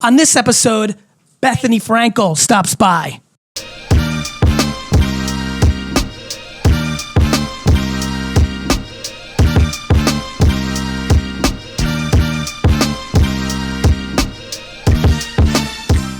On this episode, Bethenny Frankel stops by.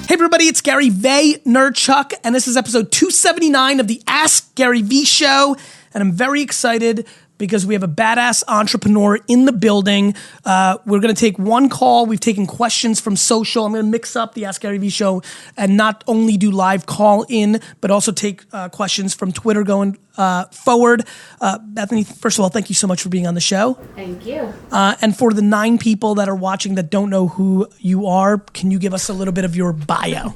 Hey everybody, it's GaryVee, Nerdchuck, and this is episode 279 of the Ask GaryVee show, and I'm very excited because we have a badass entrepreneur in the building. We're going to take one call. We've taken questions from social. I'm going to mix up the Ask GaryVee show and not only do live call in, but also take questions from Twitter going forward. Bethenny, first of all, thank you so much for being on the show. Thank you. And for the 9 people that are watching that don't know who you are, can you give us a little bit of your bio?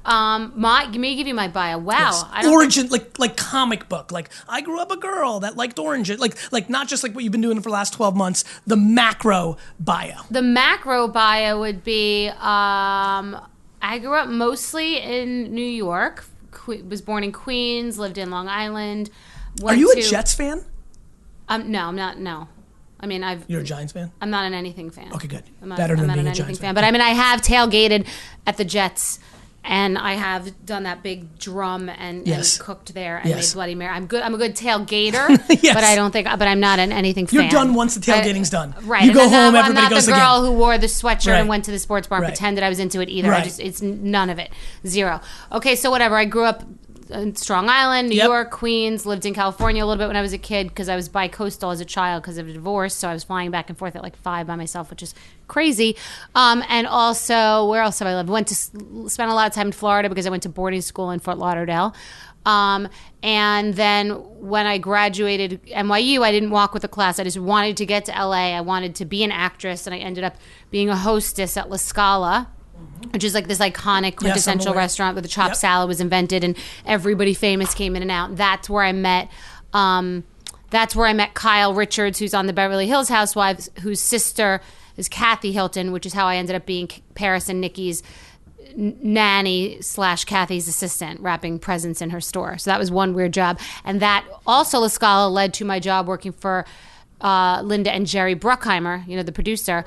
Let me give you my bio. Wow. Yes. Origin, like comic book. Like, I grew up a girl that liked oranges. Like not just like what you've been doing for the last 12 months. The macro bio. The macro bio would be, I grew up mostly in New York. Was born in Queens, lived in Long Island. Are you a Jets fan? No, I'm not, no. I mean, You're a Giants fan? I'm not an anything fan. Okay, good. Better than being a Giants fan. But I mean, I have tailgated at the Jets. And I have done that big drum and cooked there and made Bloody Mary. I'm good. I'm a good tailgater, but I don't think. But I'm not an anything fan. You're done once the tailgating's done. Right. You go home. Everybody goes again. I'm not the girl who wore the sweatshirt and went to the sports bar and pretended I was into it either. Right. It's none of it. Zero. Okay, so whatever. I grew up in Strong Island, New York, Queens. Lived in California a little bit when I was a kid because I was bi-coastal as a child because of a divorce. So I was flying back and forth at like 5 by myself, which is crazy. And also, where else have I lived? Went to spent a lot of time in Florida because I went to boarding school in Fort Lauderdale. And then when I graduated NYU, I didn't walk with the class. I just wanted to get to LA. I wanted to be an actress, and I ended up being a hostess at La Scala, which is like this iconic quintessential restaurant where the chopped salad was invented and everybody famous came in and out. That's where I met Kyle Richards, who's on the Beverly Hills Housewives, whose sister is Kathy Hilton, which is how I ended up being Paris and Nikki's nanny / Kathy's assistant, wrapping presents in her store. So that was one weird job. And that also, La Scala, led to my job working for Linda and Jerry Bruckheimer, the producer,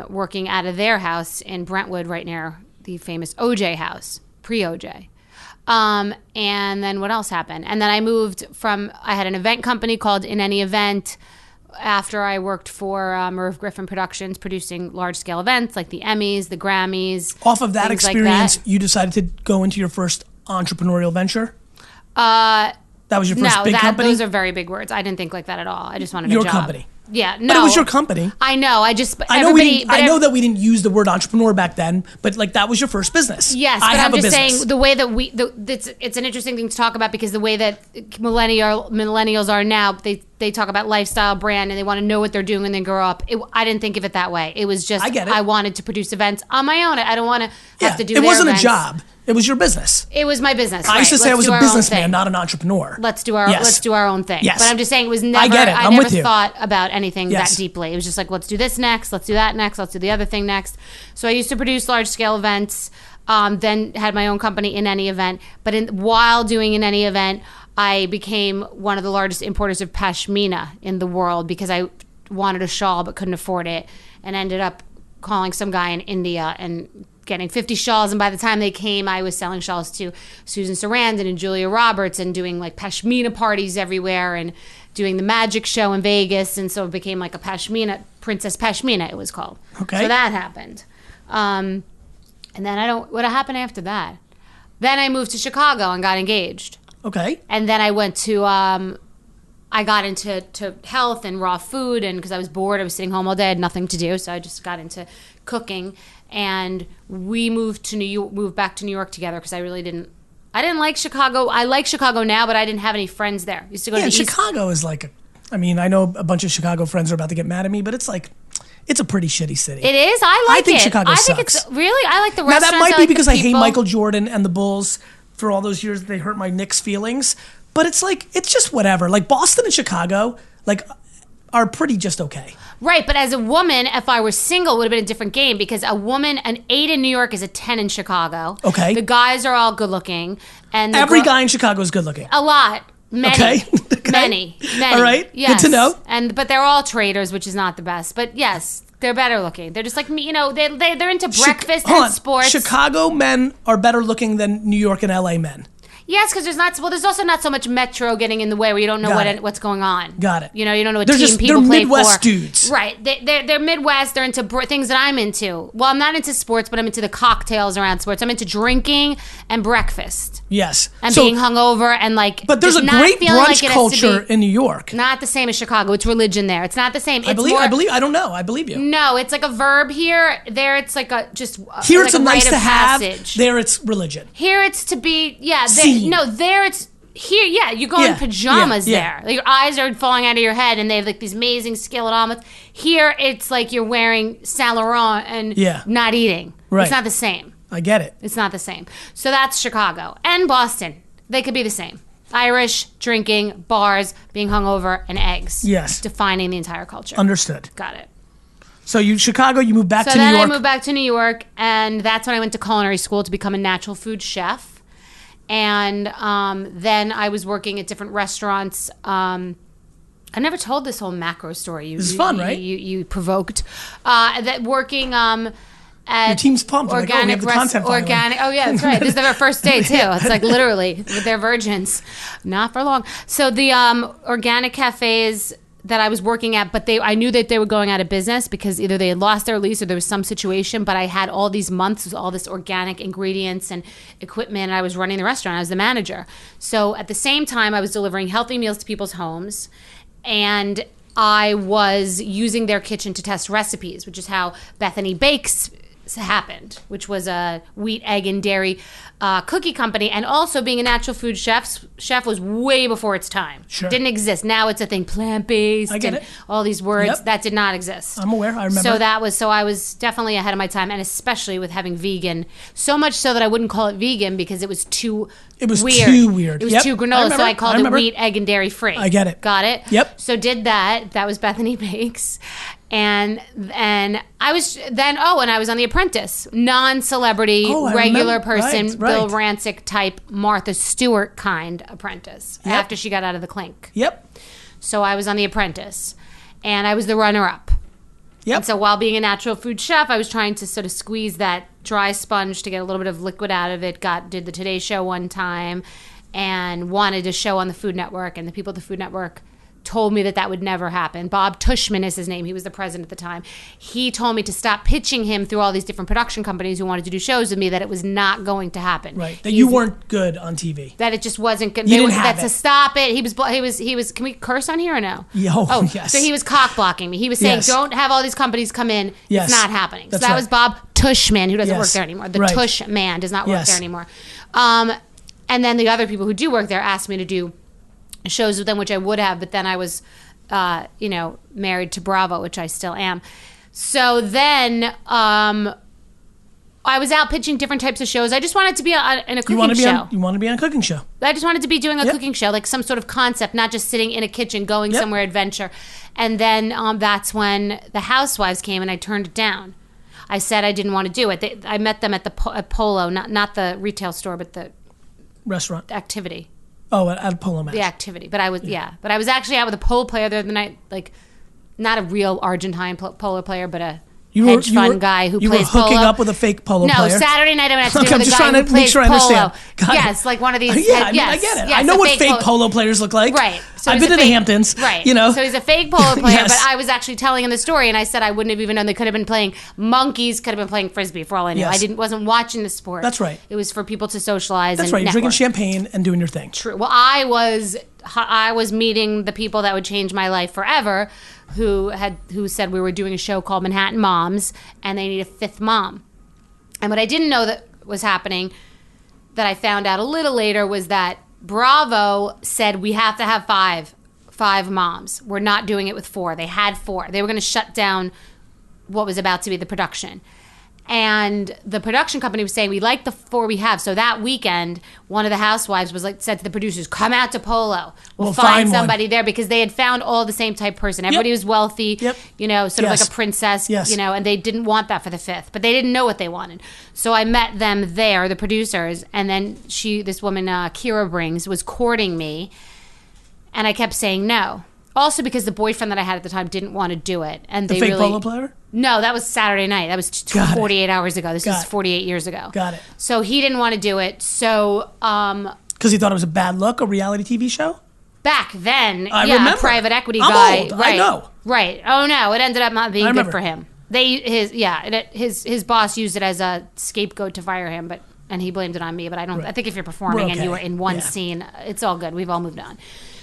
working out of their house in Brentwood, right near the famous OJ house, pre-OJ. And then what else happened? And then I had an event company called In Any Event after I worked for Merv Griffin Productions, producing large-scale events like the Emmys, the Grammys. Off of that experience, you decided to go into your first entrepreneurial venture? That was your first big company? Those are very big words. I didn't think like that at all. I just wanted a job. Your company. Yeah, no. But it was your company. I know. I know that we didn't use the word entrepreneur back then, but like that was your first business. Yes, but I'm just saying the way that it's an interesting thing to talk about because the way that millennials are now, they talk about lifestyle brand and they want to know what they're doing when they grow up. I didn't think of it that way. It was just I wanted to produce events on my own. I don't want to have to do. It wasn't events. A job. It was your business. It was my business. I used to say I was a businessman, not an entrepreneur. Let's do our own thing. Yes. But I'm just saying it was never. I get it. I'm never with you. thought about anything that deeply. It was just like, let's do this next, let's do that next, let's do the other thing next. So I used to produce large scale events. Then had my own company In Any Event. But while doing In Any Event, I became one of the largest importers of pashmina in the world because I wanted a shawl but couldn't afford it, and ended up calling some guy in India and getting 50 shawls, and by the time they came, I was selling shawls to Susan Sarandon and Julia Roberts and doing like pashmina parties everywhere and doing the magic show in Vegas, and so it became like a Princess Pashmina it was called. Okay. So that happened. And then what happened after that? Then I moved to Chicago and got engaged. Okay. And then I went to I got into health and raw food, and because I was bored, I was sitting home all day, I had nothing to do, so I just got into cooking. And we moved back to New York together because I didn't like Chicago. I like Chicago now, but I didn't have any friends there. I used to go to Chicago is like, I know a bunch of Chicago friends are about to get mad at me, but it's like, it's a pretty shitty city. It is. I think Chicago sucks. I think it's really. I like the restaurants. Now that might be because I hate Michael Jordan and the Bulls for all those years that they hurt my Knicks feelings. But it's like, it's just whatever. Like Boston and Chicago, like, are pretty just okay. Right, but as a woman, if I were single, it would have been a different game because an 8 in New York is a 10 in Chicago. Okay. The guys are all good looking. And every guy in Chicago is good looking. A lot. Many. Okay. Many. All right. Yes. Good to know. But they're all traders, which is not the best. But yes, They're better looking. They're just like me, they're into breakfast and sports. Chicago men are better looking than New York and LA men. Yes, because there's also not so much metro getting in the way where you don't know what's going on. Got it. You don't know what team people they're play Midwest for. dudes. Right. They're Midwest. They're into things that I'm into. Well, I'm not into sports, but I'm into the cocktails around sports. I'm into drinking and breakfast. Yes. And being hungover and But there's a great brunch culture in New York. Not the same as Chicago. It's religion there. It's not the same. I believe. I don't know. I believe you. No, it's like a verb here. There, it's like a just. Here, like it's a nice to have. Passage. There, it's religion. Here, it's to be. Yeah. There, it's. Here, you go in pajamas there. Like your eyes are falling out of your head, and they have like these amazing skillet omelets. Here, it's like you're wearing Saint Laurent and not eating. Right. It's not the same. I get it. It's not the same. So that's Chicago and Boston. They could be the same. Irish, drinking, bars, being hungover, and eggs. Yes. Defining the entire culture. Understood. Got it. So Chicago, you moved back to New York. So then I moved back to New York, and that's when I went to culinary school to become a natural food chef. And then I was working at different restaurants. I never told this whole macro story. This is fun, right? You provoked. That working at your team's pumped. Organic we have the content organic. Oh yeah, that's right. This is their first day too. It's like literally they're virgins, not for long. So the organic cafes that I was working at, but I knew that they were going out of business because either they had lost their lease or there was some situation, but I had all these months with all this organic ingredients and equipment, and I was running the restaurant. I was the manager. So at the same time, I was delivering healthy meals to people's homes, and I was using their kitchen to test recipes, which is how Bethenny Bakes happened, which was a wheat, egg, and dairy cookie company. And also being a natural food chef was way before its time. Sure. Didn't exist. Now it's a thing, plant-based. I get and it. all these words. Yep. That did not exist. I'm aware. I remember. So I was definitely ahead of my time, and especially with having vegan. So much so that I wouldn't call it vegan because it was too It was weird. too weird. It was Yep. too granola, so I called it wheat, egg, and dairy free. I get it. Got it? Yep. So did that. That was Bethenny Bakes. And I was then and I was on The Apprentice, non-celebrity, regular person, right. Bill Rancic type, Martha Stewart kind apprentice after she got out of the clink. Yep. So I was on The Apprentice, and I was the runner-up. Yep. And so while being a natural food chef, I was trying to sort of squeeze that dry sponge to get a little bit of liquid out of it. Did the Today Show one time, and wanted a show on the Food Network, and the people at the Food Network told me that would never happen. Bob Tushman is his name. He was the president at the time. He told me to stop pitching him through all these different production companies who wanted to do shows with me, that it was not going to happen. Right. That you weren't good on TV. That it just wasn't good. You didn't have it. To stop it. He was, can we curse on here or no? Yes. So he was cock blocking me. He was saying, don't have all these companies come in. Yes. It's not happening. That's so that right. was Bob Tushman, who doesn't work Yes. there anymore. The Right. Tush man does not work there anymore. And then the other people who do work there asked me to do shows with them, which I would have, but then I was married to Bravo, which I still am. So then I was out pitching different types of shows. I just wanted to be in a cooking show. You want to be on a cooking show. I just wanted to be doing a cooking show, like some sort of concept, not just sitting in a kitchen, going somewhere adventure. And then that's when the Housewives came, and I turned it down. I said I didn't want to do it. I met them at at Polo, not the retail store, but the restaurant activity. Oh, at a polo match. The activity. But I was but I was actually out with a polo player the other night, like not a real Argentine polo player, but a hedge fund guy who plays polo. You were hooking up with a fake polo player? No, Saturday night I went out to dinner I'm with a just guy trying who to plays make sure I polo. understand. Yes, like one of these. I get it. Yes, I know what fake polo players look like. Right. So I've been to the Hamptons. Right. So he's a fake polo player, Yes. but I was actually telling him the story, and I said I wouldn't have even known. They could have been playing monkeys, could have been playing frisbee for all I knew. Yes. I wasn't watching the sport. That's right. It was for people to socialize. That's and right. You're network. drinking champagne and doing your thing. True. Well, I was meeting the people that would change my life forever, who said we were doing a show called Manhattan Moms, and they need a fifth mom. And what I didn't know that was happening, that I found out a little later, was that Bravo said we have to have five moms. We're not doing it with 4. They had 4. They were going to shut down what was about to be the production. And the production company was saying, we like the 4 we have. So that weekend, one of the housewives said to the producers, come out to Polo. We'll find somebody there, because they had found all the same type person. Everybody was wealthy, sort of like a princess, and they didn't want that for the 5th, but they didn't know what they wanted. So I met them there, the producers, and then this woman, Kira Brings, was courting me, and I kept saying no. Also because the boyfriend that I had at the time didn't want to do it. And The they fake really, polo player? No, that was Saturday night. That was Got it. 48 hours ago. This Got was it. 48 years ago. Got it. So he didn't want to do it. So Because he thought it was a bad look, a reality TV show? back then, I remember. private equity I'm guy. old. Right, I know. Right. Oh no, it ended up not being good remember. for him. His boss used it as a scapegoat to fire him, and he blamed it on me. But I don't. Right. I think if you're performing We're and you were okay. in one Yeah. scene, it's all good. We've all moved on.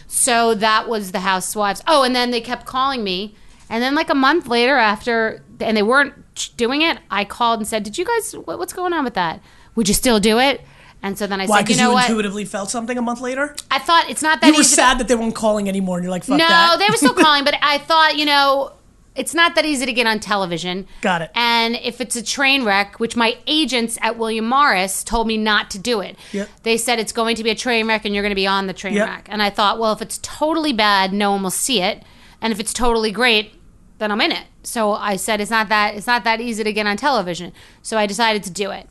So that was the Housewives. Oh, and then they kept calling me, and then like a month later, after and they weren't doing it, I called and said, "Did you guys? What's going on with that? Would you still do it?" And so then I Why? said, Because "You know what? intuitively felt something a month later? I thought it's not that You were easy." sad that they weren't calling anymore, and you're like, fuck No, that. they were still calling, but I thought, it's not that easy to get on television. Got it. And if it's a train wreck, which my agents at William Morris told me not to do it. Yep. They said it's going to be a train wreck and you're going to be on the train Yep. wreck. And I thought, well, if it's totally bad, no one will see it. And if it's totally great, then I'm in it. So I said it's not that easy to get on television. So I decided to do it.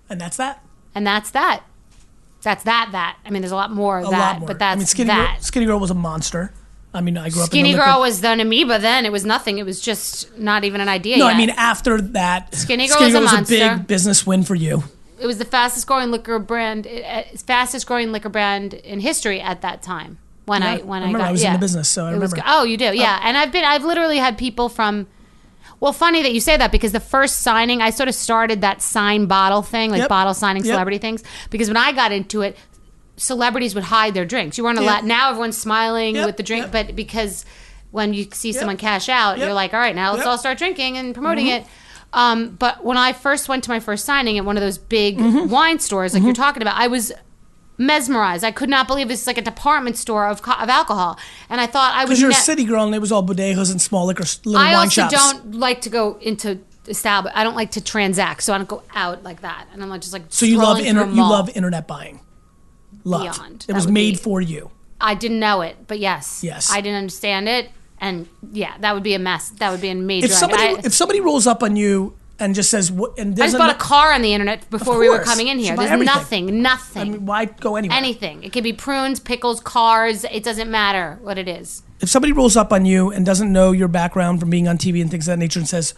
And that's that. And that's that. That's that. I mean, there's a lot more of A that, lot more. but that's I mean, Skinny that. Girl, Skinny Girl was a monster. I mean, I grew up Skinny in the Girl liquor- was an amoeba then. It was nothing. It was just not even an idea No, yet. I mean, after that, Skinny Girl was a was monster. a big business win for you. It was the fastest growing liquor brand in history at that time. When Yeah, I remember, got I was in the business, so I It was remember. go- oh, you do, yeah. And I've literally had people from. Well, funny that you say that because the first signing, I sort of started that sign bottle thing, like Yep. bottle signing Yep. celebrity things. Because when I got into it, celebrities would hide their drinks. You weren't allowed. Now everyone's smiling Yep. with the drink, Yep. but because when you see someone cash out, Yep. you're like, all right, now let's Yep. all start drinking and promoting it. But when I first went to my first signing at one of those big Mm-hmm. wine stores, like you're talking about, I was mesmerized. I could not believe it's like a department store of alcohol, and I thought I was. Because you're a city girl, and it was all bodegas and small little wine I also shops. don't like to go into establish. I don't like to transact, so I don't go out like that. And I'm not just like. So you love strolling through a mall. internet buying. Love. Beyond. It That was would made be- for you. I didn't know it, but yes. Yes. I didn't understand it, and yeah, that would be a mess. That would be a major. If somebody rolls up on you and just says what and I just doesn't bought a car on the internet before we were course. coming in You here. should buy There's everything. nothing. I mean, why go anywhere? Anything. It could be prunes, pickles, cars. It doesn't matter what it is. If somebody rolls up on you and doesn't know your background from being on TV and things of that nature and says,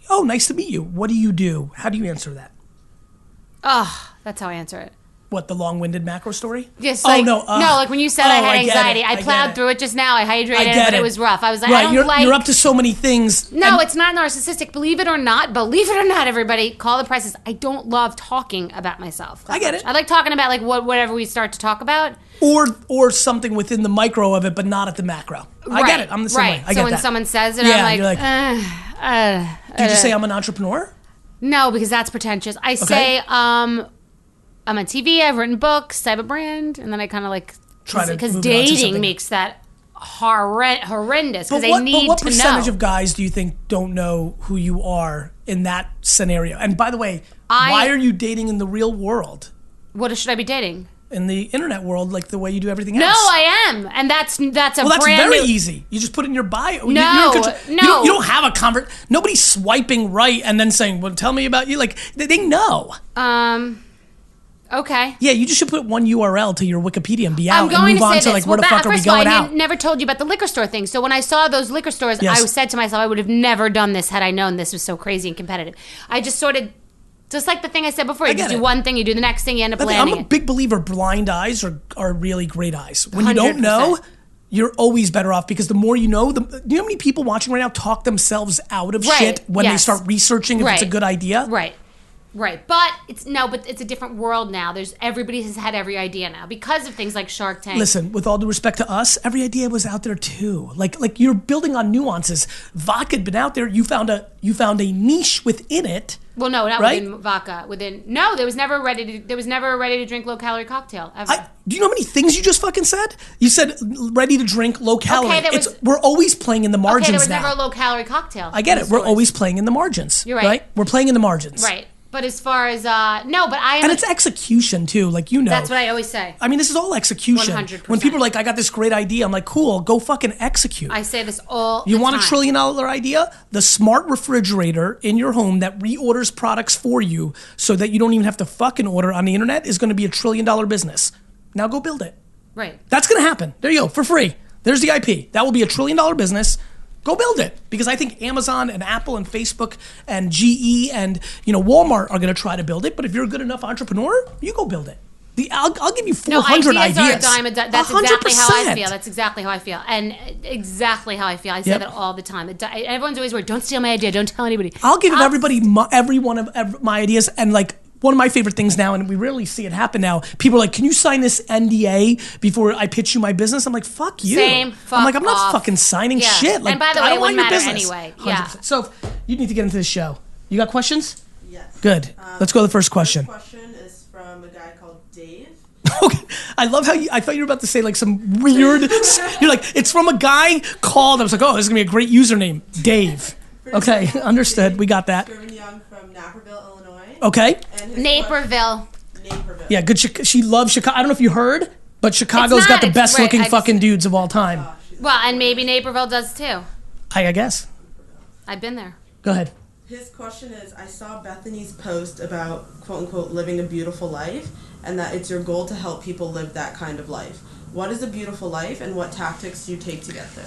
"Oh, nice to meet you. What do you do?" How do you answer that? Oh, that's how I answer it. What, the long-winded macro story? Just Oh, like, no. like when you said I had get anxiety, it. I get plowed it. through it just now. I hydrated, I get but it was rough. I was like, right, I don't you're, like. you're up to so many things. No, and- it's not narcissistic. Believe it or not, everybody, call the prices. I don't love talking about myself. that I get much. it. I like talking about like whatever we start to talk about. or something within the micro of it, but not at the macro. I get it. I'm the same way. I so get when that. someone says it, Yeah, I'm like, you're like, do you just say I'm an entrepreneur? no, because that's pretentious. I say, I'm on TV. I've written books. I have a brand, and then I kind of like Try to because move it on to dating something. makes that horrendous because But they what, need what to percentage know. of guys do you think don't know who you are in that scenario? And by the way, why are you dating in the real world? What should I be dating? In the internet world, like the way you do everything No, else? I am, and that's a Well, that's brand very new. easy. You just put it in your bio. No, You no. don't have a convert. Nobody's swiping right and then saying, "Well, tell me about you." Like they know. Okay. Yeah, you just should put one URL to your Wikipedia and be out I'm and going move to on say to this. like where the Well, fuck are we first of all, going I out? never told you about the liquor store thing. So when I saw those liquor stores, Yes. I said to myself, I would have never done this had I known this was so crazy and competitive. I just sort of, just like the thing I said before, you get just do it. one thing, you do the next thing, you end up I'm landing a it. big believer blind eyes are really great eyes. When you don't 100%. know, you're always better off because the more you know, do you know how many people watching right now talk themselves out of Right, shit when they yes. start researching if it's a Right. good idea? Right. But it's a different world now. Everybody has had every idea now because of things like Shark Tank. Listen, with all due respect to us, every idea was out there too. Like you're building on nuances. Vodka had been out there. You found a niche within it. Well, no, not right? within vodka. There was never a ready to drink low calorie cocktail ever. Do you know how many things you just fucking said? You said ready to drink, low calorie. Okay, We're always playing in the margins there was now. never a low calorie cocktail. I get in it. the We're stores. always playing in the margins. You're right. We're playing in the margins. Right. But as far as no, but I am. And it's execution too, like you know. That's what I always say. I mean, this is all execution. 100%. When people are like, I got this great idea, I'm like, cool, go fucking execute. I say this all. You the want time. $1 trillion idea? The smart refrigerator in your home that reorders products for you so that you don't even have to fucking order on the internet is going to be $1 trillion business. Now go build it. Right. That's going to happen. There you go, for free. There's the IP. That will be $1 trillion business. Go build it, because I think Amazon and Apple and Facebook and GE and Walmart are going to try to build it. But if you're a good enough entrepreneur, you go build it. I'll give you 400 ideas. Are a dime a dozen. That's exactly how I 100%. feel. That's exactly how I feel, and exactly how I feel. I say that all the time. Everyone's always worried. Don't steal my idea. Don't tell anybody. I'll give everybody every one of my ideas, and like. One of my favorite things now, and we rarely see it happen now, people are like, can you sign this NDA before I pitch you my business? I'm like, fuck you. I'm not fucking signing shit. Like, and by the way, I don't it want wouldn't your matter business. anyway. 100%. Yeah. So you need to get into this show. You got questions? Yes. Good. Let's go to the first question. The first question is from a guy called Dave. Okay. I love how I thought you were about to say like some weird, you're like, it's from a guy called, I was like, oh, this is going to be a great username, Dave. Okay, understood. We got that. Young from Naperville, Illinois. Okay. Naperville. Yeah, good. She loves Chicago. I don't know if you heard, but Chicago's got the best looking fucking dudes of all time. Well, and maybe Naperville does too. I guess. I've been there. Go ahead. His question is, I saw Bethenny's post about, quote unquote, living a beautiful life, and that it's your goal to help people live that kind of life. What is a beautiful life, and what tactics do you take to get there?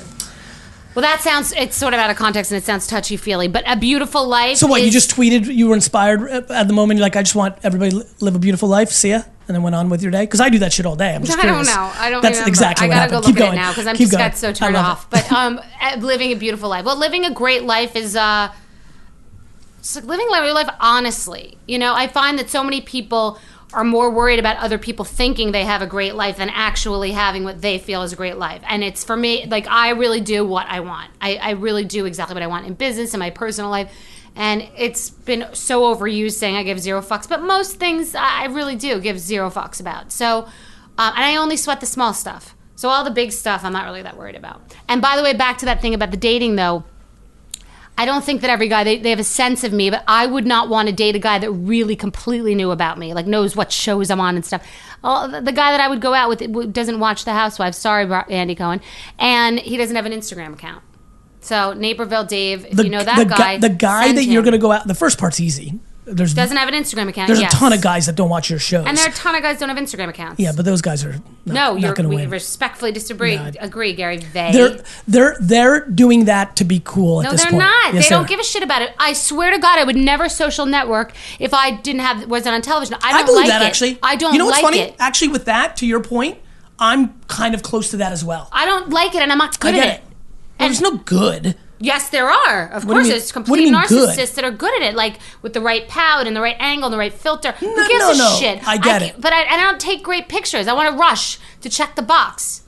Well, it's sort of out of context, and it sounds touchy-feely, but a beautiful life. So what, you just tweeted, you were inspired at the moment, you're like, I just want everybody to live a beautiful life, see ya, and then went on with your day? Because I do that shit all day. I'm just curious. I don't know. I don't That's remember. exactly I what gotta happened. go look Keep at going. it now, because I'm Keep just going. got so turned off. But living a beautiful life. Well, living a great life is it's like living your life honestly. I find that so many people are more worried about other people thinking they have a great life than actually having what they feel is a great life. And it's, for me, like, I really do what I want. I really do exactly what I want in business, in my personal life. And it's been so overused saying I give zero fucks. But most things I really do give zero fucks about. So, and I only sweat the small stuff. So all the big stuff I'm not really that worried about. And by the way, back to that thing about the dating, though, I don't think that every guy, they have a sense of me, but I would not want to date a guy that really completely knew about me, like knows what shows I'm on and stuff. The guy that I would go out with doesn't watch The Housewives. Sorry, Andy Cohen. And he doesn't have an Instagram account. So Naperville Dave, if you know that guy. The guy that you're going to go out, the first part's easy. Doesn't have an Instagram account. There's a ton of guys that don't watch your shows. And there are a ton of guys that don't have Instagram accounts. Yeah, but those guys are not going to win. We respectfully disagree. Agree, GaryVee. They're doing that to be cool at this point. No, they're not. Yes, they don't give a shit about it. I swear to God, I would never social network if I wasn't on television. I believe like that, it. actually. I don't like it. You know what's funny? Actually, with that, to your point, I'm kind of close to that as well. I don't like it, and I'm not good at it. Well, there's no good. Yes, there are. Of course, there's complete narcissists that are good at it, like with the right pout and the right angle and the right filter. Who gives a shit? I get it. But I don't take great pictures. I want to rush to check the box.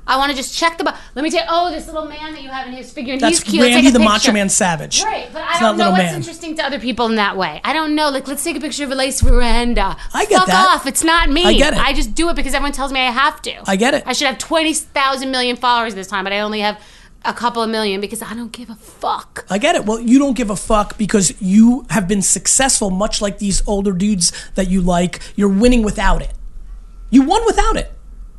I want to just check the box. Let me tell you, this little man that you have in his figure, and he's cute. Randy the Macho Man Savage. Right, but I don't know what's interesting to other people in that way. I don't know. Like, let's take a picture of a lace veranda. I get that. Fuck off. It's not me. I get it. I just do it because everyone tells me I have to. I get it. I should have 20,000 million followers this time, but I only have a couple of million because I don't give a fuck. I get it. Well, you don't give a fuck because you have been successful, much like these older dudes that you like. You're winning without it. You won without it.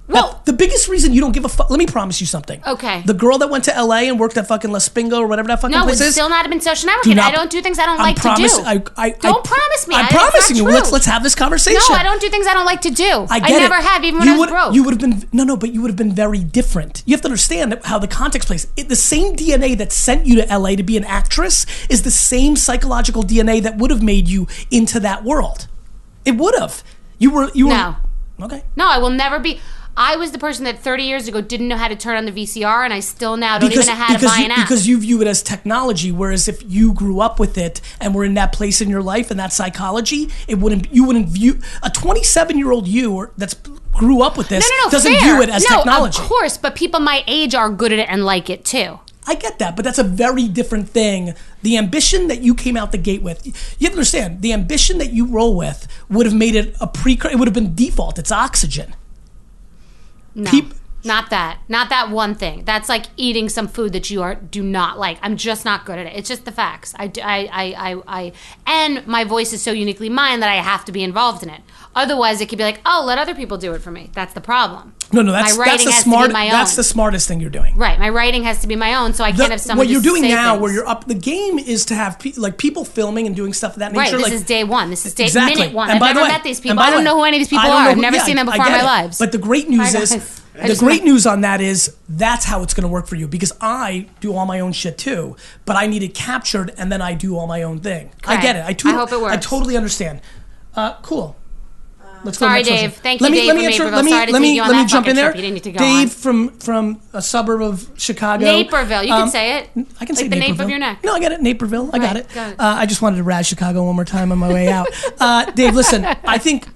Well, the biggest reason you don't give a fuck, let me promise you something. Okay. The girl that went to LA and worked at fucking La Spingo or whatever that fucking place is. No, would still not have been social networking. I don't do things I don't like to do. Don't promise me. I'm promising you. Let's have this conversation. No, I don't do things I don't like to do. I never have, even when I was broke. You would have been, but you would have been very different. You have to understand how the context plays. The same DNA that sent you to LA to be an actress is the same psychological DNA that would have made you into that world. It would have. You were. No. Okay. No, I will never be. I was the person that 30 years ago didn't know how to turn on the VCR, and I still now don't even know how to buy an app. Because you view it as technology, whereas if you grew up with it and were in that place in your life and that psychology, you wouldn't view a 27-year-old you that's grew up with this doesn't view it as technology. Of course, but people my age are good at it and like it too. I get that, but that's a very different thing. The ambition that you came out the gate with, you have to understand, the ambition that you roll with would have made it it would have been default. It's oxygen. No, not that. Not that one thing. That's like eating some food that you do not like. I'm just not good at it. It's just the facts. And my voice is so uniquely mine that I have to be involved in it. Otherwise, it could be like, let other people do it for me. That's the problem. No, my writing has to be my own. That's the smartest thing you're doing. Right, my writing has to be my own, so I can't have someone. What you're doing now, things. where you're up, the game is to have people filming and doing stuff of that nature. Right, this is day one. This is exactly. minute one. And I've never met these people. I don't know who any of these people are. I've never seen them before in my lives. But the great news is, news on that is that's how it's going to work for you, because I do all my own shit too, but I need it captured and then I do all my own thing. Correct. I get it. I hope it works. I totally understand. Cool. Let's go. Sorry, Dave. Thank you, Dave. Let me jump in there. You didn't need to go Dave on. from a suburb of Chicago. Naperville. You can say it. I can say the Naperville. nape of your neck. No, I get it. Naperville. I got it. Got it. I just wanted to razz Chicago one more time on my way out. Dave, listen. I think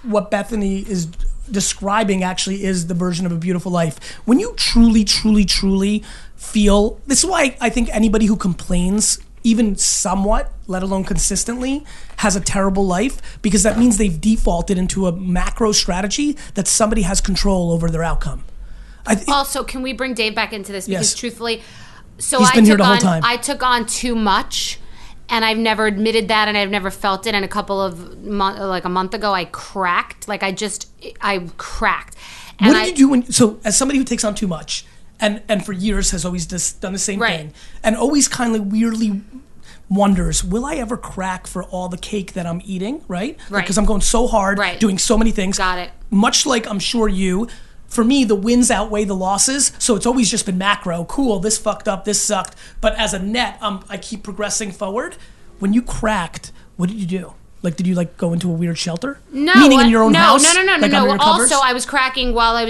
what Bethenny is describing actually is the version of a beautiful life. When you truly, truly, truly feel, this is why I think anybody who complains even somewhat, let alone consistently, has a terrible life, because that means they've defaulted into a macro strategy that somebody has control over their outcome. Also, can we bring Dave back into this? Because truthfully, he's been here the whole time. I took on too much, and I've never admitted that, and I've never felt it. And a month ago, I cracked. I cracked. And what did you do as somebody who takes on too much, and for years has always just done the same thing, and always kind of weirdly wonders, will I ever crack for all the cake that I'm eating, right? Because I'm going so hard, doing so many things. Got it. Much like I'm sure for me, the wins outweigh the losses, so it's always just been macro. Cool, this fucked up, this sucked. But as a net, I keep progressing forward. When you cracked, what did you do? Did you go into a weird shelter? No, meaning in your own house. No. Also, I was cracking while I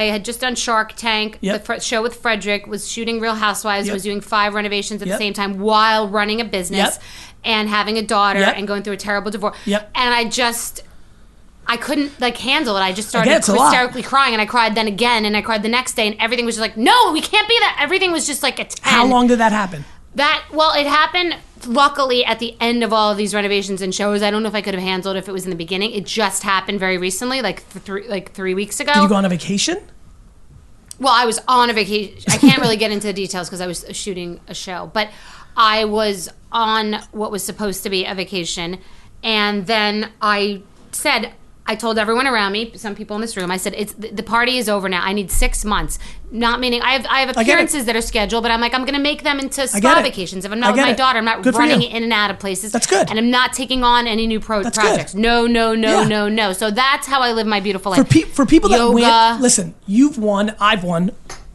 had just done Shark Tank, the show with Frederick, was shooting Real Housewives, was doing 5 renovations at the same time while running a business and having a daughter and going through a terrible divorce. And I couldn't handle it. I just started hysterically crying, and I cried then again, and I cried the next day, and everything was just no, we can't be that. Everything was just a 10. How long did that happen? It happened luckily at the end of all of these renovations and shows. I don't know if I could have handled it if it was in the beginning. It just happened very recently, 3 weeks ago. Did you go on a vacation? Well, I was on a vacation. I can't really get into the details because I was shooting a show, but I was on what was supposed to be a vacation, and then I told everyone around me, some people in this room, I said, the party is over now. I need 6 months. Not meaning, I have appearances that are scheduled, but I'm going to make them into spa vacations. If I'm not with my daughter, I'm not running in and out of places. That's good. And I'm not taking on any new projects. Good. No. So that's how I live my beautiful life. For people that win, listen, you've won, I've won,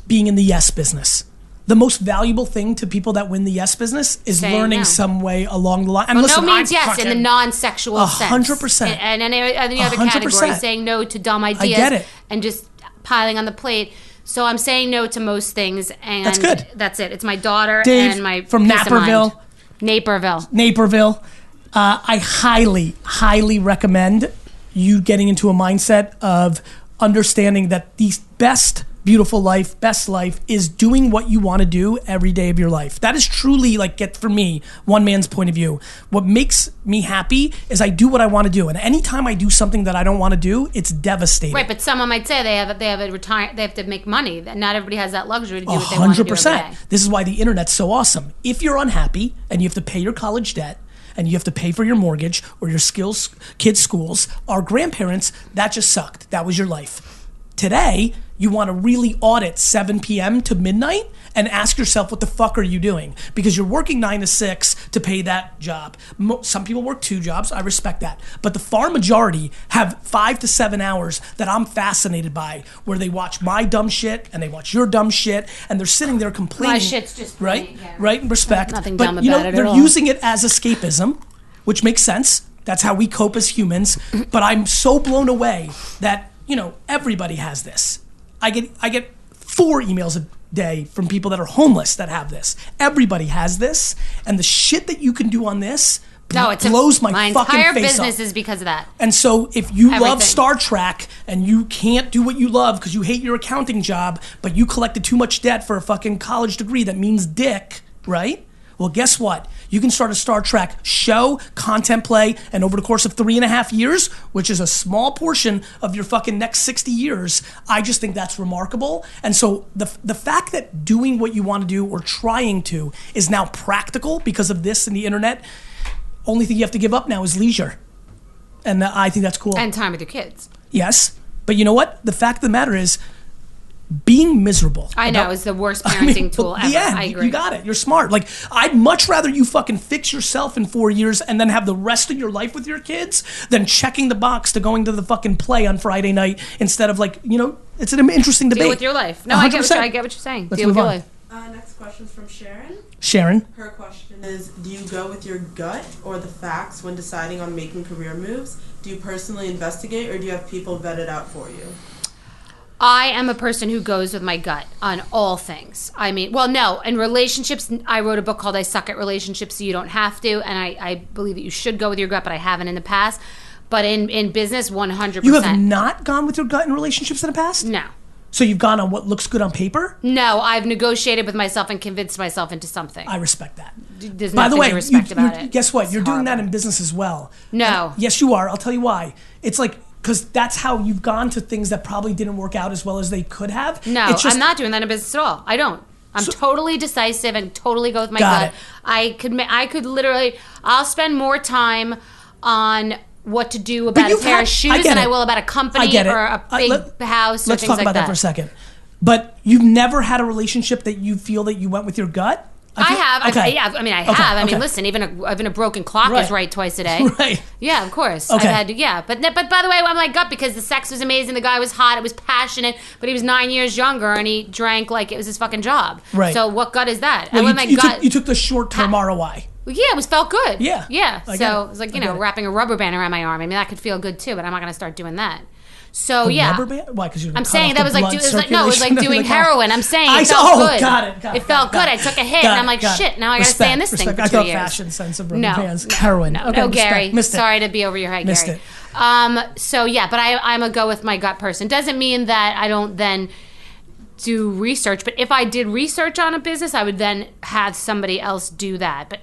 being in the yes business. The most valuable thing to people that win the yes business is learning some way along the line. And no means yes in the non-sexual sense. 100%. And any other category, saying no to dumb ideas. I get it. And just piling on the plate. So I'm saying no to most things, and that's good. That's it. It's my daughter Dave, and my from Naperville. Naperville. I highly, highly recommend you getting into a mindset of understanding that the best life is doing what you want to do every day of your life. That is truly for me, one man's point of view. What makes me happy is I do what I want to do, and anytime I do something that I don't want to do, it's devastating. Right, but someone might say they have to make money. Not everybody has that luxury to do what they want to do every day. This is why the internet's so awesome. If you're unhappy and you have to pay your college debt, and you have to pay for your mortgage or your kids' schools, our grandparents, that just sucked. That was your life. Today, you want to really audit 7 p.m. to midnight and ask yourself, what the fuck are you doing? Because you're working 9 to 6 to pay that job. Some people work 2 jobs. I respect that. But the far majority have 5 to 7 hours that I'm fascinated by, where they watch my dumb shit and they watch your dumb shit, and they're sitting there complaining. My shit's just right, respect. Nothing but dumb about it they're at all. using it as escapism, which makes sense. That's how we cope as humans. But I'm so blown away that everybody has this. I get 4 emails a day from people that are homeless that have this. Everybody has this, and the shit that you can do on this blows my fucking face off. My entire business is because of that. And so if you love Star Trek and you can't do what you love because you hate your accounting job, but you collected too much debt for a fucking college degree that means dick, right? Well, guess what? You can start a Star Trek show, content play, and over the course of 3.5 years, which is a small portion of your fucking next 60 years, I just think that's remarkable. And so the fact that doing what you want to do or trying to is now practical because of this and the internet, only thing you have to give up now is leisure. And I think that's cool. And time with your kids. Yes. But you know what? The fact of the matter is, being miserable. I know, is the worst parenting tool ever. I agree. You got it. You're smart. Like, I'd much rather you fucking fix yourself in 4 years and then have the rest of your life with your kids than checking the box to going to the fucking play on Friday night instead of, like, you know, it's an interesting debate. Deal with your life. No, 100%. I get what you're saying. Let's Deal with your move on. life. Next question's from Sharon. Sharon? Her question is, do you go with your gut or the facts when deciding on making career moves? Do you personally investigate, or do you have people vet it out for you? I am a person who goes with my gut on all things. I mean, well, no, in relationships, I wrote a book called I Suck at Relationships, So You Don't Have to, and I believe that you should go with your gut, but I haven't in the past. But in business, 100%. You have not gone with your gut in relationships in the past? No. So you've gone on what looks good on paper? No, I've negotiated with myself and convinced myself into something. I respect that. There's By the nothing way, to respect about it. guess what? It's You're doing that horrible. in business as well. No. Yes, you are. I'll tell you why. It's like, because that's how you've gone to things that probably didn't work out as well as they could have. No, It's just, I'm not doing that in business at all. I don't. I'm totally decisive and totally go with my Got gut. it. I could literally, I'll spend more time on what to do about a you've pair had- of shoes I get than it. I will about a I company get it. or a big house or Let's things talk like about that for a second. But you've never had a relationship that you feel that you went with your gut? I have. Okay. I have. I mean, listen, even a broken clock Right. is right twice a day. Right. Yeah, of course. Okay. I've had to, yeah. But by the way, I'm like gut because the sex was amazing. The guy was hot. It was passionate. But he was 9 years younger and he drank like it was his fucking job. Right. So what gut is that? Well, I went my gut. you took the short-term ROI. Well, yeah, it felt good. Yeah. Yeah. I get So it. it was like, I get it. wrapping a rubber band around my arm. I mean, that could feel good too, but I'm not going to start doing that. So, A yeah. rubber band? Why? Because you're I'm saying that was like, it was like doing Like, heroin. I'm saying I it saw- felt oh, good. got it. It felt good. I took a hit, and I'm like, shit. Now I got to stay in this thing for I 2 thought years. fashion sense of rubber No, bands. Heroin. No, Okay, no, respect. Gary. Missed it. Sorry to be over your head, Missed Gary. it. So yeah, but I'm a go with my gut person. Doesn't mean that I don't then do research. But if I did research on a business, I would then have somebody else do that.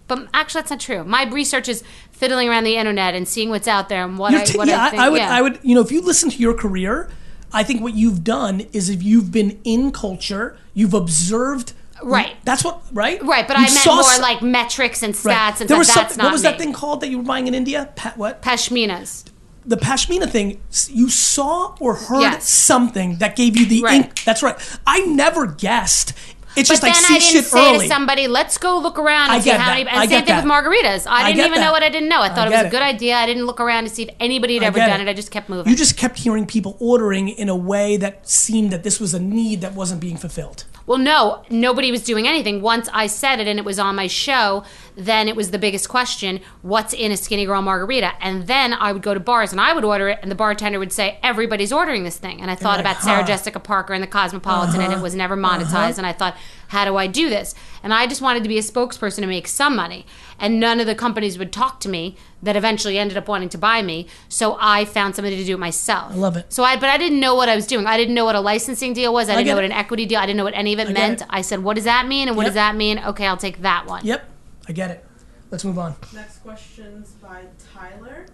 But actually, that's not true. My research is fiddling around the internet and seeing what's out there and what I think. I would. You know, if you listen to your career, I think what you've done is if you've been in culture, you've observed. Right. That's what. Right. Right, but You I meant saw more like metrics and stats Right. and There was stuff. That's what not was me. that thing called that you were buying in India? What? Pashminas. The pashmina thing, you saw or heard Yes. something that gave you the Right. ink. That's right. I never guessed. It's But just like then see I didn't shit say early. to somebody, let's go look around I and see get how that. many. I And get same thing that. with margaritas. I didn't get even that. know what I didn't know. I thought it was get a good idea. I didn't look around to see if anybody had ever get done it. it. I just kept moving. You just kept hearing people ordering in a way that seemed that this was a need that wasn't being fulfilled. Well, no, nobody was doing anything. Once I said it and it was on my show, then it was the biggest question, what's in a Skinny Girl margarita? And then I would go to bars and I would order it and the bartender would say, everybody's ordering this thing. And I thought like, about Sarah huh. Jessica Parker and the Cosmopolitan and it was never monetized. And I thought, how do I do this? And I just wanted to be a spokesperson to make some money. And none of the companies would talk to me that eventually ended up wanting to buy me. So I found somebody to do it myself. I love it. So but I didn't know what I was doing. I didn't know what a licensing deal was. I didn't get know what it. an equity deal. I didn't know what any of it get meant. it. I said, what does that mean? And what Yep. does that mean? Okay, I'll take that one. Yep, I get it. Let's move on. Next question's by Tyler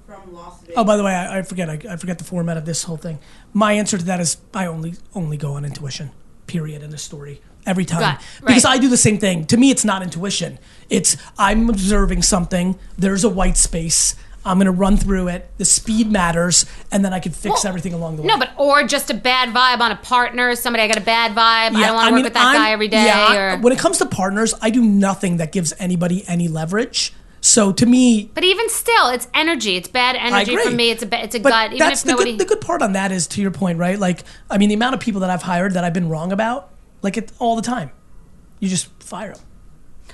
from Las Vegas. Oh, by the way, I forget. I forget the format of this whole thing. My answer to that is I only go on intuition. Period. In the story. Every time. Right. Because I do the same thing. To me, it's not intuition. It's I'm observing something. There's a white space. I'm going to run through it. The speed matters, and then I can fix everything along the way. No, but or just a bad vibe on a partner. Somebody, I got a bad vibe. I don't want to work with that guy every day. Yeah, or... when it comes to partners, I do nothing that gives anybody any leverage. So to me, But even still, it's energy. It's bad energy agree. for me. It's a but gut. Even that's if nobody. the good part on that is, to your point, right? Like, I mean, the amount of people that I've hired that I've been wrong about, like it all the time. You just fire them.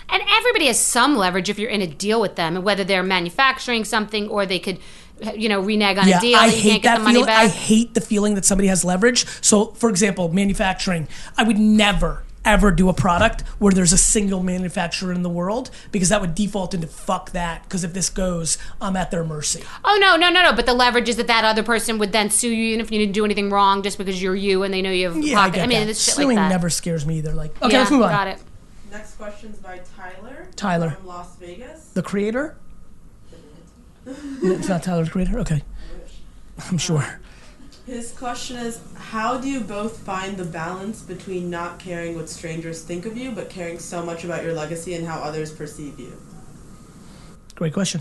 And everybody has some leverage if you're in a deal with them, and whether they're manufacturing something or they could, renege on a deal I that you hate can't get that the money feeling. back. I hate the feeling that somebody has leverage. So, for example, manufacturing. I would never, ever do a product where there's a single manufacturer in the world because that would default into fuck that. Because if this goes, I'm at their mercy. Oh, no. But the leverage is that other person would then sue you even if you didn't do anything wrong just because you're you and they know you have Yeah, pocket. I get that. It's shit Suing like that. never scares me either. Like, okay, Yeah, let's move on. Got it. Next question's by Tyler. Tyler. From Las Vegas. The creator? No, it's not Tyler the creator? Okay. I'm sure. His question is, how do you both find the balance between not caring what strangers think of you, but caring so much about your legacy and how others perceive you? Great question.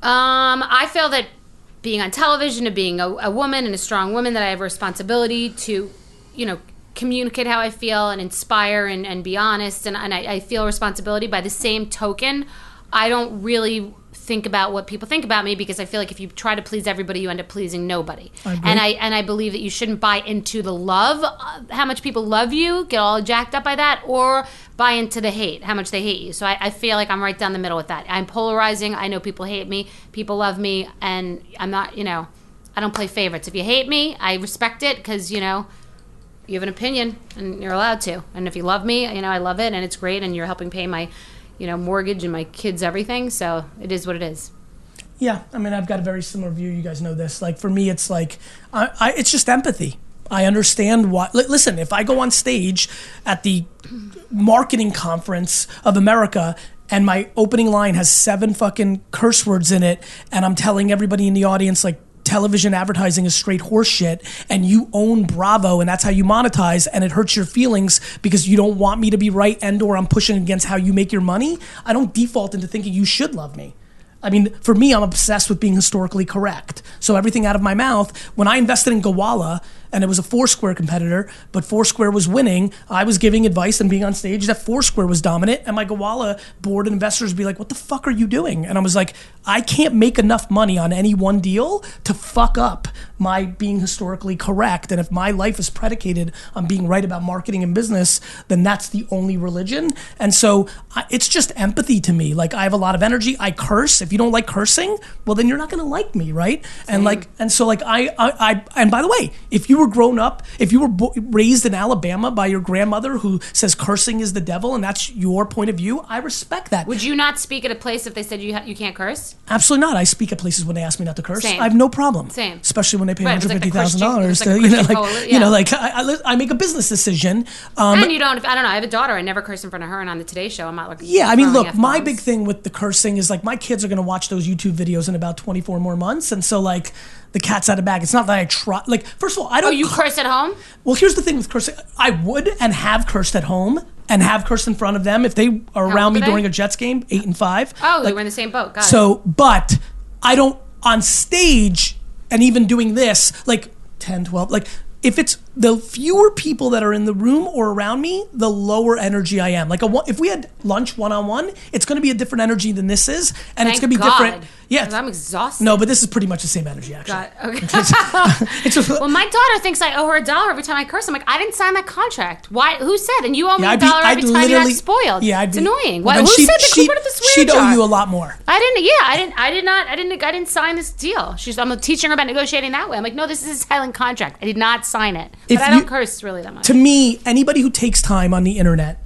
I feel that being on television, to being a woman and a strong woman, that I have a responsibility to, communicate how I feel and inspire and be honest. And I feel responsibility. By the same token, I don't really think about what people think about me, because I feel like if you try to please everybody, you end up pleasing nobody. And I believe that you shouldn't buy into the love, how much people love you, get all jacked up by that, or buy into the hate, how much they hate you. So I feel like I'm right down the middle with that. I'm polarizing. I know people hate me, people love me, and I'm not, I don't play favorites. If you hate me, I respect it, because, you have an opinion and you're allowed to. And if you love me, I love it and it's great, and you're helping pay my mortgage and my kids' everything. So it is what it is. Yeah, I mean, I've got a very similar view. You guys know this. Like, for me, it's like, it's just empathy. I understand why. Listen, if I go on stage at the marketing conference of America and my opening line has 7 fucking curse words in it, and I'm telling everybody in the audience, like, television advertising is straight horse shit, and you own Bravo and that's how you monetize, and it hurts your feelings because you don't want me to be right, and or I'm pushing against how you make your money, I don't default into thinking you should love me. I mean, for me, I'm obsessed with being historically correct. So everything out of my mouth, when I invested in Gowalla, and it was a Foursquare competitor, but Foursquare was winning, I was giving advice and being on stage that Foursquare was dominant, and my Gowalla board and investors would be like, what the fuck are you doing? And I was like, I can't make enough money on any one deal to fuck up my being historically correct. And if my life is predicated on being right about marketing and business, then that's the only religion. And so it's just empathy to me. Like, I have a lot of energy. I curse. If you don't like cursing, well, then you're not going to like me, right? And so I and by the way, if you were grown up, if you were raised in Alabama by your grandmother who says cursing is the devil, and that's your point of view, I respect that. Would you not speak at a place if they said you can't curse? Absolutely not. I speak at places when they ask me not to curse. Same. I have no problem. Same. Especially when they pay $150,000 to, I make a business decision. And you don't, I don't know, I have a daughter. I never curse in front of her, and on the Today Show, I'm not like, yeah, I mean, look, my big thing with the cursing is, like, my kids are going to watch those YouTube videos in about 24 more months. And so, like, the cat's out of the bag. It's not that I try. Like, first of all, I don't. Oh, you curse at home? Well, here's the thing with cursing. I would and have cursed at home and have cursed in front of them if they are around me during a Jets game, 8 and 5. Oh, they were in the same boat. Got it. So, but I don't, on stage and even doing this, like 10, 12, like, if it's the fewer people that are in the room or around me, the lower energy I am. Like, if we had lunch one-on-one, it's going to be a different energy than this is, and it's going to be different. Yeah, I'm exhausted. No, but this is pretty much the same energy, actually. Okay. It's just, well, my daughter thinks I owe her $1 every time I curse. I'm like, I didn't sign that contract. Why? Who said? And you owe me $1 every time you got spoiled. Yeah, it's annoying. Who said that? Who put up the swear jar? She'd owe you a lot more. I didn't. Yeah, I didn't sign this deal. I'm teaching her about negotiating that way. I'm like, no, this is a silent contract. I did not sign it. But I don't curse really that much. To me, anybody who takes time on the internet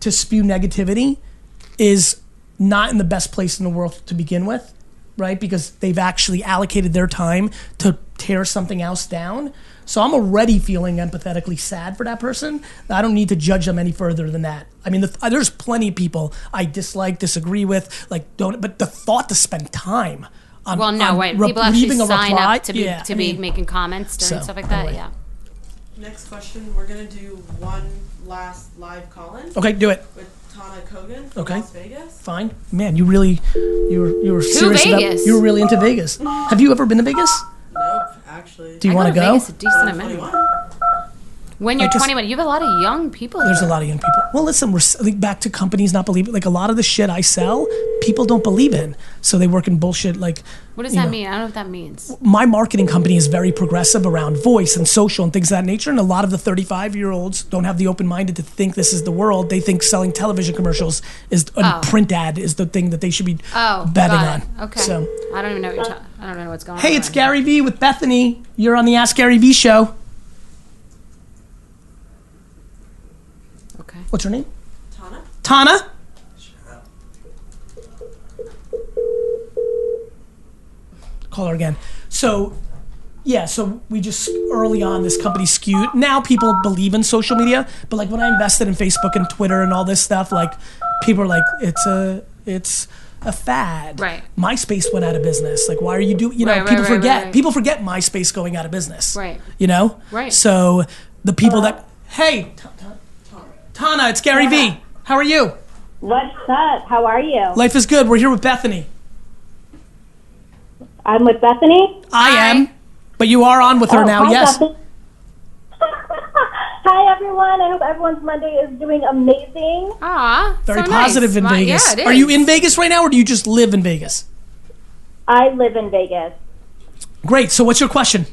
to spew negativity is not in the best place in the world to begin with, right? Because they've actually allocated their time to tear something else down. So I'm already feeling empathetically sad for that person. I don't need to judge them any further than that. I mean, there's plenty of people I dislike, disagree with, but the thought to spend time on people actually sign up to be making comments during stuff like that. Anyway. Yeah. Next question, we're going to do one last live call-in. Okay, do it. With Tana Kogan from Las Vegas. Fine. Man, you were serious Vegas. You were really into Vegas. Have you ever been to Vegas? Nope, actually. Do you want to go? Vegas a decent amount. When you're 21, you have a lot of young people. There's a lot of young people. Well, listen, we're back to companies not believing. Like, a lot of the shit I sell, people don't believe in. So they work in bullshit. Like, what does that mean? I don't know what that means. My marketing company is very progressive around voice and social and things of that nature. And a lot of the 35-year-olds don't have the open-minded to think this is the world. They think selling television commercials print ad is the thing that they should be betting on. Okay. So I don't even know what you're talking. I don't know what's going on. Hey, it's GaryVee with Bethenny. You're on the Ask GaryVee show. Okay. What's her name? Tana. Tana? Call her again. So we just, early on, this company skewed. Now people believe in social media, but like when I invested in Facebook and Twitter and all this stuff, like people are like, it's a fad. Right. MySpace went out of business. Like, why are you doing, people forget. Right. People forget MySpace going out of business. Right. Right. So the people hey, Tana, it's GaryVee. How are you? What's up? How are you? Life is good. We're here with Bethenny. I'm with Bethenny. I am, but you are on with her now, hi, yes. Hi, everyone. I hope everyone's Monday is doing amazing. Very so positive nice. in Vegas. Yeah, it is. Are you in Vegas right now, or do you just live in Vegas? I live in Vegas. Great. So what's your question?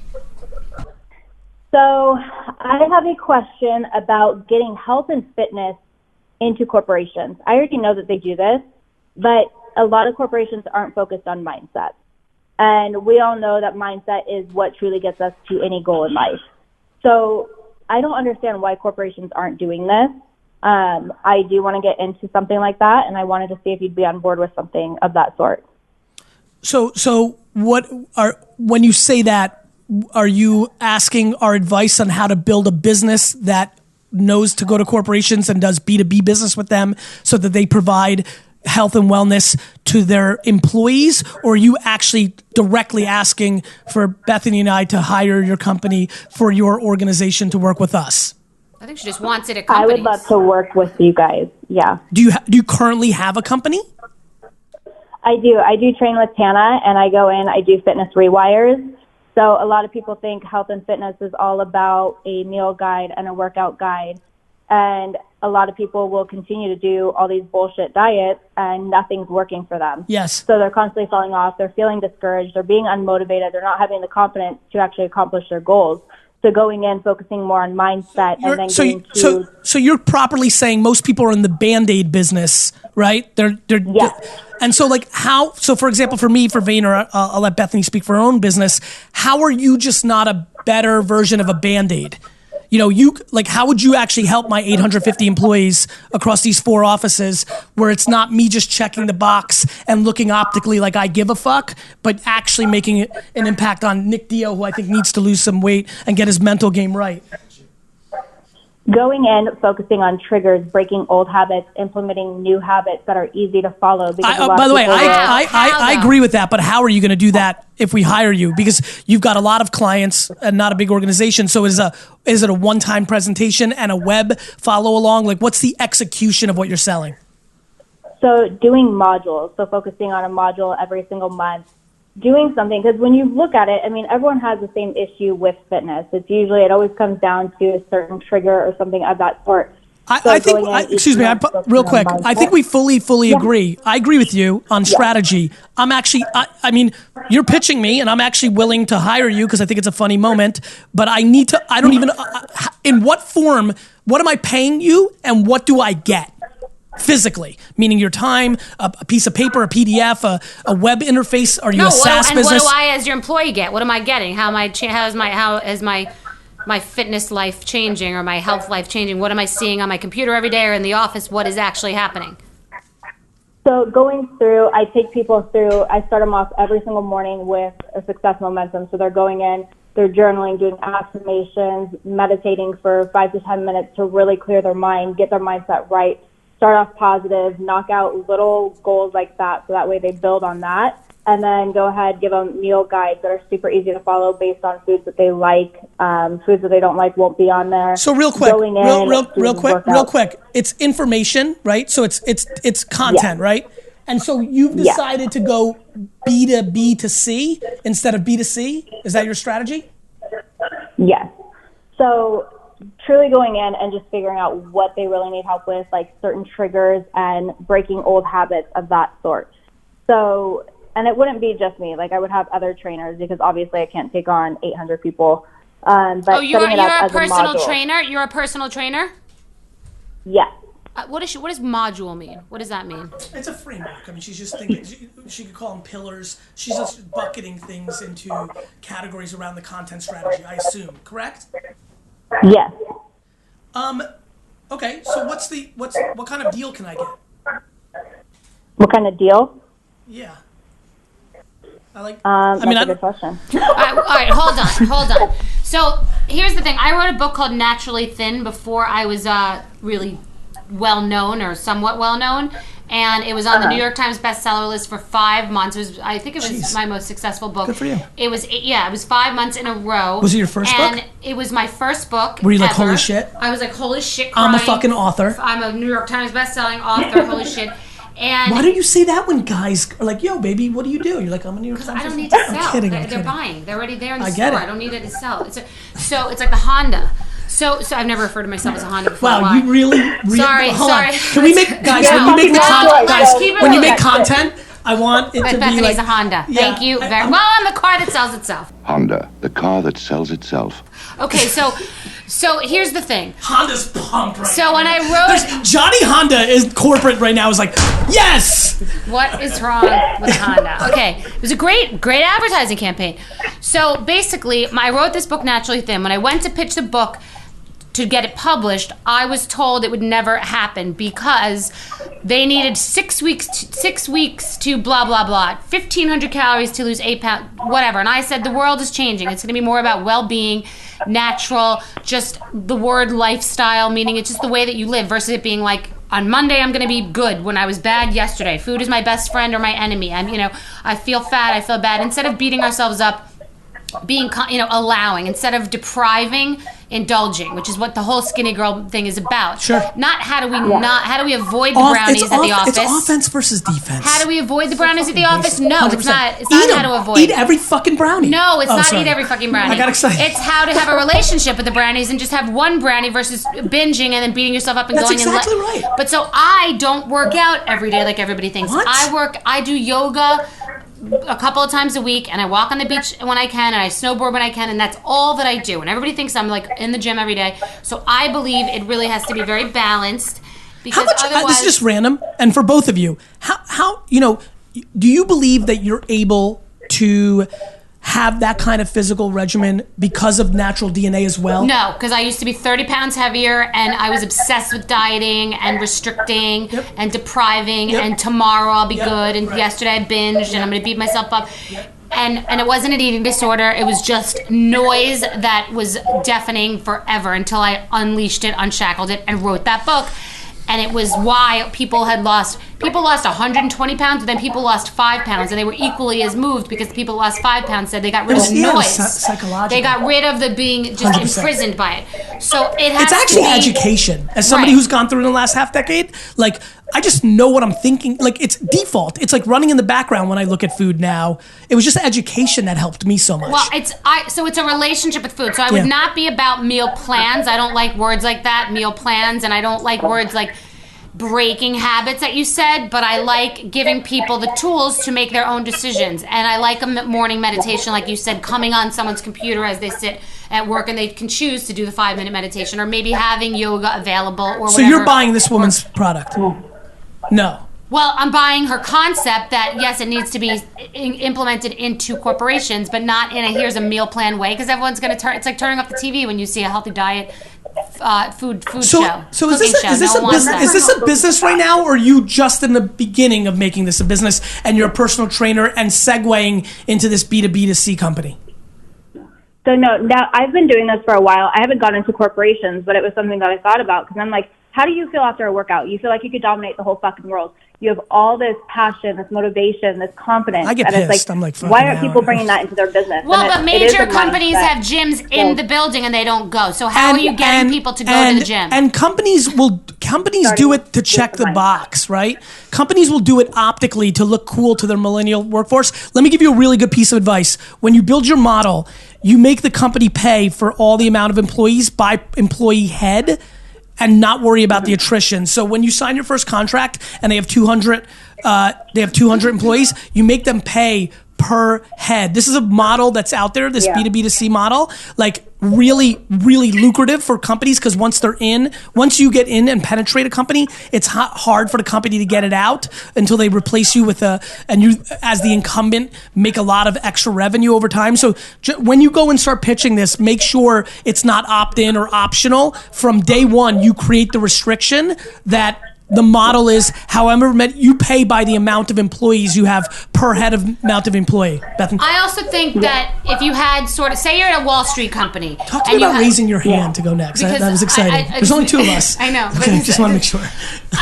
So I have a question about getting health and fitness into corporations. I already know that they do this, but a lot of corporations aren't focused on mindset. And we all know that mindset is what truly gets us to any goal in life. So I don't understand why corporations aren't doing this. I do want to get into something like that, and I wanted to see if you'd be on board with something of that sort. So when you say that, are you asking our advice on how to build a business that knows to go to corporations and does B2B business with them so that they provide health and wellness to their employees? Or are you actually directly asking for Bethenny and I to hire your company for your organization to work with us? I think she just wants it at I companies. would love to work with you guys. Yeah. Do you currently have a company? I do. I do train with Tana, and I go in, I do fitness rewires. So a lot of people think health and fitness is all about a meal guide and a workout guide. And a lot of people will continue to do all these bullshit diets and nothing's working for them. Yes. So they're constantly falling off. They're feeling discouraged. They're being unmotivated. They're not having the confidence to actually accomplish their goals. So going in, focusing more on mindset and then getting to... So you're properly saying most people are in the Band-Aid business, right? Yes. And so so for example, for me, for Vayner, I'll let Bethenny speak for her own business. How are you just not a better version of a Band-Aid? How would you actually help my 850 employees across these 4 offices where it's not me just checking the box and looking optically like I give a fuck, but actually making an impact on Nick Dio, who I think needs to lose some weight and get his mental game right? Going in, focusing on triggers, breaking old habits, implementing new habits that are easy to follow. By the way, I agree with that, but how are you going to do that if we hire you? Because you've got a lot of clients and not a big organization. So is it a one-time presentation and a web follow-along? What's the execution of what you're selling? So doing modules, so focusing on a module every single month, doing something, because when you look at it, I mean, everyone has the same issue with fitness. It always comes down to a certain trigger or something of that sort. I think real quick, I think we fully agree. I agree with you on strategy. I'm actually, I mean, you're pitching me and I'm actually willing to hire you because I think it's a funny moment, but I don't even, in what form, what am I paying you and what do I get? Physically, meaning your time, a piece of paper, a PDF, a web interface. Are you a SaaS business? What do I, as your employee, get? What am I getting? How is my fitness life changing or my health life changing? What am I seeing on my computer every day or in the office? What is actually happening? So going through, I take people through. I start them off every single morning with a success momentum. So they're going in, they're journaling, doing affirmations, meditating for 5 to 10 minutes to really clear their mind, get their mindset right. Start off positive, knock out little goals like that, so that way they build on that. And then go ahead, give them meal guides that are super easy to follow based on foods that they like. Foods that they don't like won't be on there. So real quick, real quick. It's information, right? So it's content, right? And so you've decided to go B to B to C instead of B to C. Is that your strategy? Yes. So truly going in and just figuring out what they really need help with, like certain triggers and breaking old habits of that sort. So, and it wouldn't be just me. I would have other trainers because obviously I can't take on 800 people. But you're a personal trainer? You're a personal trainer? Yes. What does module mean? What does that mean? It's a framework. I mean, she's just thinking, she could call them pillars. She's just bucketing things into categories around the content strategy, I assume, correct? Yes. Okay, so what kind of deal can I get? What kind of deal? Yeah. That's a good question. All right, hold on. So here's the thing. I wrote a book called Naturally Thin before I was really well known or somewhat well known. And it was on the New York Times bestseller list for 5 months. I think it was my most successful book. Good for you. It was 5 months in a row. Was it your first book? And it was my first book. Were you like, ever. holy shit? I was like, holy shit, crying. I'm a fucking author. I'm a New York Times bestselling author, holy shit. And why do you say that when guys are like, "Yo, baby, what do you do?" You're like, "I'm a New York Times." I don't need to sell. I'm kidding. They're buying. They're already there in the I store. get it. I don't need it to sell. So it's like the Honda. So I've never referred to myself as a Honda before. Wow, you really Sorry, hold sorry. on. Can we make guys No, when you make the content, let's keep it when you moving. make content, I want it But to be Bethenny's like a Honda. Yeah, Thank you very well. I'm the car that sells itself. Honda, the car that sells itself. Okay, so here's the thing. Honda's pumped right now. So when I wrote, Johnny Honda is corporate right now is like, yes. what is wrong with Honda? Okay, it was a great advertising campaign. So basically, I wrote this book, Naturally Thin. When I went to pitch the book to get it published, I was told it would never happen because they needed 6 weeks to blah, blah, blah, 1,500 calories to lose 8 pounds, whatever. And I said, the world is changing. It's going to be more about well-being, natural, just the word lifestyle, meaning it's just the way that you live versus it being like, on Monday, I'm going to be good when I was bad yesterday. Food is my best friend or my enemy. I feel fat, I feel bad. Instead of beating ourselves up, being, allowing, instead of depriving, indulging, which is what the whole skinny girl thing is about. Sure. Not how do we avoid the brownies at the office? It's offense versus defense. How do we avoid the brownies at the office? No, 100%. it's not. It's not how to avoid. Eat every fucking brownie. No, it's not sorry. eat every fucking brownie. I got excited. It's how to have a relationship with the brownies and just have one brownie versus binging and then beating yourself up and That's going exactly and right. But so I don't work out every day like everybody thinks. What? I do yoga a couple of times a week, and I walk on the beach when I can, and I snowboard when I can, and that's all that I do. And everybody thinks I'm like in the gym every day. So I believe it really has to be very balanced because How much? otherwise, This is just random, and for both of you, how do you believe that you're able to have that kind of physical regimen because of natural DNA as well? No, because I used to be 30 pounds heavier, and I was obsessed with dieting and restricting and depriving, and tomorrow I'll be good, and yesterday I binged, and I'm going to beat myself up. And it wasn't an eating disorder. It was just noise that was deafening forever until I unleashed it, unshackled it, and wrote that book. And it was why people lost 120 pounds, but then people lost 5 pounds, and they were equally as moved because the people who lost 5 pounds said they got rid of the noise. Psychological. They got rid of the being just 100%. imprisoned by it. So it has It's actually to be education. As somebody who's gone through in the last half decade, like I just know what I'm thinking. Like it's default. It's like running in the background when I look at food now. It was just education that helped me so much. Well, so it's a relationship with food. So I would not be about meal plans. I don't like words like that, meal plans, and I don't like words like breaking habits that you said, but I like giving people the tools to make their own decisions. And I like a morning meditation, like you said, coming on someone's computer as they sit at work and they can choose to do the 5-minute meditation, or maybe having yoga available or whatever. So you're buying this woman's product? No. Well, I'm buying her concept that, yes, it needs to be implemented into corporations, but not in a here's a meal plan way, because everyone's going to turn, it's like turning off the TV when you see a healthy diet food show. So is this a business right now, or are you just in the beginning of making this a business and you're a personal trainer and segueing into this B2B2C company? So no, I've been doing this for a while. I haven't gone into corporations, but it was something that I thought about because I'm like, how do you feel after a workout? You feel like you could dominate the whole fucking world. You have all this passion, this motivation, this confidence. I get and pissed. It's I'm like, why aren't people bringing that into their business? Well, but major companies have gyms in the building and they don't go. So how are you getting people to go to the gym? And companies do it to check the box, right? Companies will do it optically to look cool to their millennial workforce. Let me give you a really good piece of advice. When you build your model, you make the company pay for all the amount of employees by employee head and not worry about the attrition. So when you sign your first contract and they have 200 employees, you make them pay per head. This is a model that's out there, this B2B2C model, like really, really lucrative for companies because once you get in and penetrate a company, it's hard for the company to get it out until they replace you and you, as the incumbent, make a lot of extra revenue over time. So when you go and start pitching this, make sure it's not opt-in or optional. From day one, you create the restriction that the model is however you pay by the amount of employees you have per head of amount of employee, Bethenny? I also think that if you had sort of, say you're at a Wall Street company. Talk to me about raising your hand to go next. That was exciting. There's only two of us. I know. Okay, just want to make sure.